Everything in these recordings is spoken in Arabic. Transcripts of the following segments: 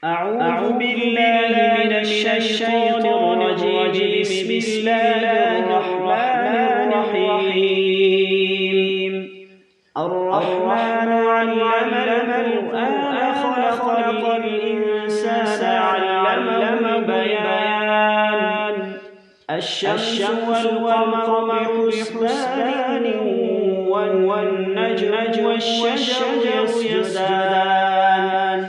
أعوذ بالله من الشيطان الرجيم. بسم الله الرحمن الرحيم. الرحمن علم القرآن خلق الإنسان علمه البيان. الشمس والقمر بحسبان والنجم والشجر يسجدان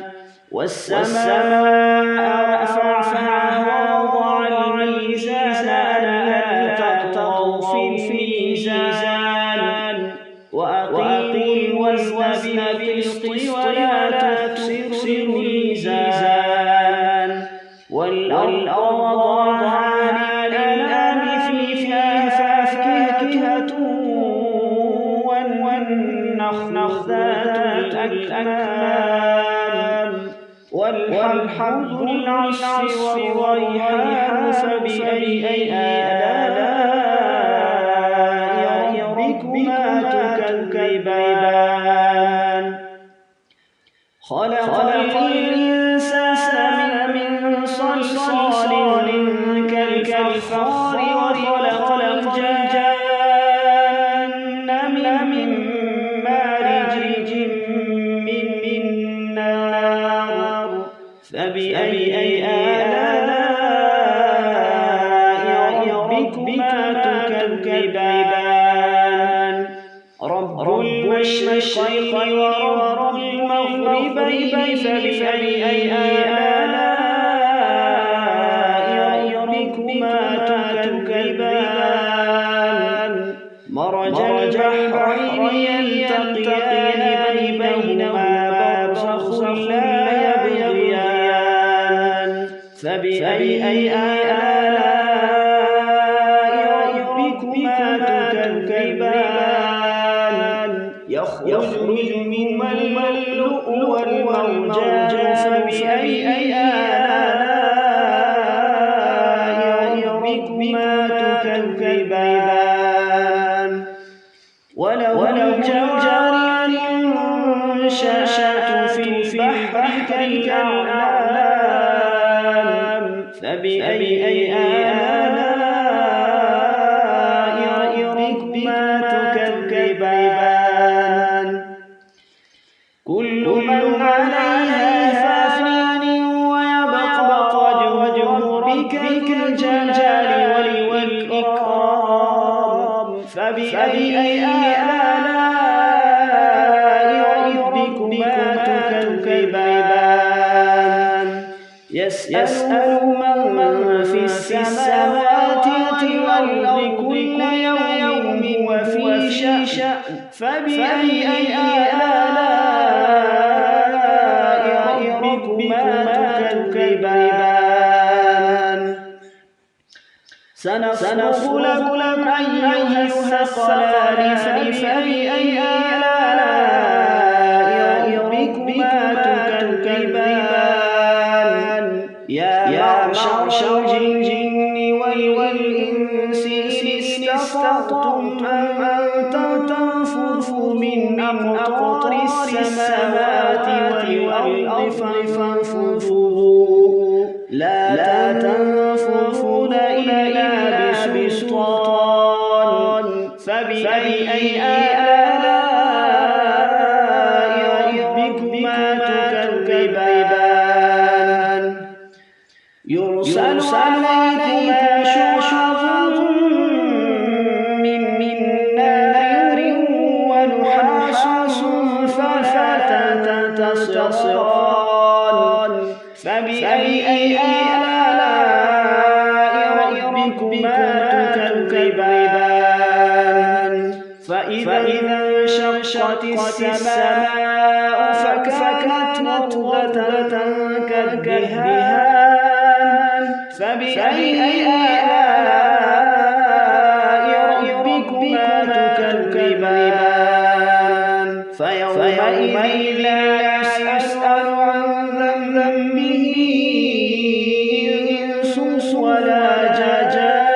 والسماء رفعها ووضع الميزان ألا تطغوا في الميزان وأقيموا الوزن بالقسط ولا تخسروا الميزان والأرض وضعها للأنام فيها فاكهة والنخل ذات الأكمام والحب ذو العصف والريحان. فبأي آلاء ربكما تكذبان. خلق الإنسان من صلصال كالفخار وخلق الجان من مارج من نار. فبأي آلاء ربكما تكذبان. رب المشرقين ورب المغربين. فبأي آلاء ربكما تكذبان. مرج البحرين يلتقيان بينهما برزخ لا يبغيان. فبأي آلاء ربكما تكذبان. يخرج منهما اللؤلؤ والمرجان. فبأي آلاء ربكما تكذبان. وله الجوار المنشآت في البحر كالأعلام. فبأي آلاء ربكما تكذبان. كل من عليها فان ويبقى وجه ربك ذو الجلال والإكرام. فبأي آلاء ربكما تكذبان. يسأل من في السماوات والأرض كل يوم وفي شأن. فبأي آلاء ربكما تكذبان. سنفرغ لكم أيها الثقلان. فبأي آلاء ربكما تكذبان. يا معشر الجن والإنس إن استطعتم أن تنفذوا من أقطار السماوات والأرض فانفذوا لا تنفذون إلا بسلطان. فبأي آلاء ربكما تكذبان. يرسل عليكما شواظ من نار ونحاس فلا تنتصران. فبأي آلاء ربكما تكذبان. فإذا انشقت السماء فكانت وردة كالدهان. فبأي آلاء ربكما تكذبان. فيومئذ لا يسأل عن ذنبه إنس ولا جان.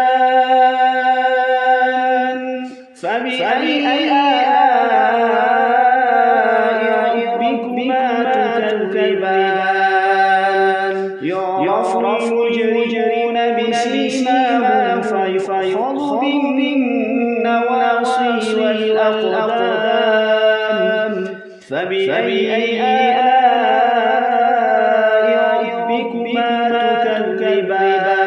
فبأي آلاء ربكما تكذبان. المجرمون بسيماهم فيؤخذ بالنواصي والأقدام فبأي آلاء ربكما تكذبان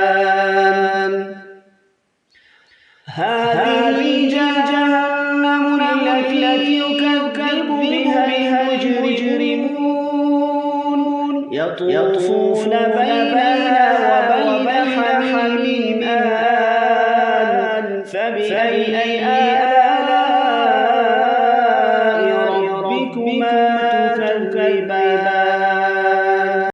هذه جهنم التي يكذب بها المجرمون يطوفون بينها